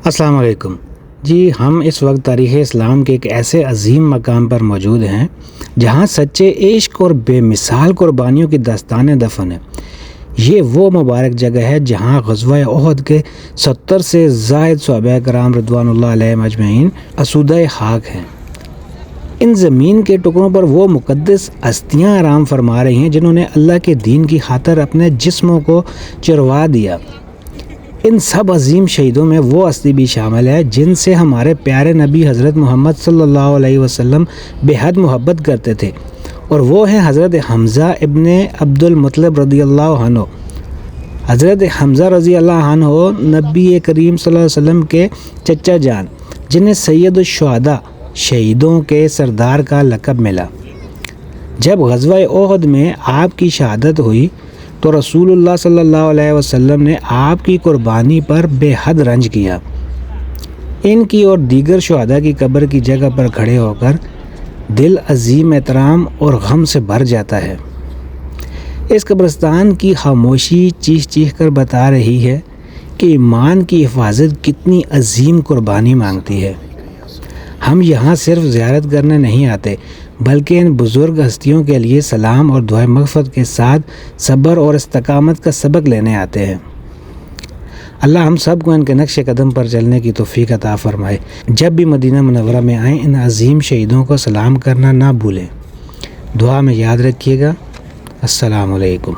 السلام علیکم جی، ہم اس وقت تاریخ اسلام کے ایک ایسے عظیم مقام پر موجود ہیں جہاں سچے عشق اور بے مثال قربانیوں کی داستانیں دفن ہیں۔ یہ وہ مبارک جگہ ہے جہاں غزوہ احد کے 70 سے زائد صحابہ کرام رضوان اللہ علیہم اجمعین اسودہ خاک ہیں۔ ان زمین کے ٹکڑوں پر وہ مقدس ہستیاں آرام فرما رہی ہیں جنہوں نے اللہ کے دین کی خاطر اپنے جسموں کو چروا دیا۔ ان سب عظیم شہیدوں میں وہ ہستی بھی شامل ہے جن سے ہمارے پیارے نبی حضرت محمد صلی اللہ علیہ وسلم بے حد محبت کرتے تھے، اور وہ ہیں حضرت حمزہ ابن عبد المطلب رضی اللہ عنہ۔ حضرت حمزہ رضی اللہ عنہ نبی کریم صلی اللہ علیہ وسلم کے چچا جان، جنہیں سید الشہداء شہیدوں کے سردار کا لقب ملا۔ جب غزوہ احد میں آپ کی شہادت ہوئی تو رسول اللہ صلی اللہ علیہ وسلم نے آپ کی قربانی پر بے حد رنج کیا۔ ان کی اور دیگر شہداء کی قبر کی جگہ پر کھڑے ہو کر دل عظیم احترام اور غم سے بھر جاتا ہے۔ اس قبرستان کی خاموشی چیخ چیخ کر بتا رہی ہے کہ ایمان کی حفاظت کتنی عظیم قربانی مانگتی ہے۔ ہم یہاں صرف زیارت کرنے نہیں آتے، بلکہ ان بزرگ ہستیوں کے لیے سلام اور دعائے مغفرت کے ساتھ صبر اور استقامت کا سبق لینے آتے ہیں۔ اللہ ہم سب کو ان کے نقش قدم پر چلنے کی توفیق عطا فرمائے۔ جب بھی مدینہ منورہ میں آئیں ان عظیم شہیدوں کو سلام کرنا نہ بھولیں۔ دعا میں یاد رکھیے گا۔ السلام علیکم۔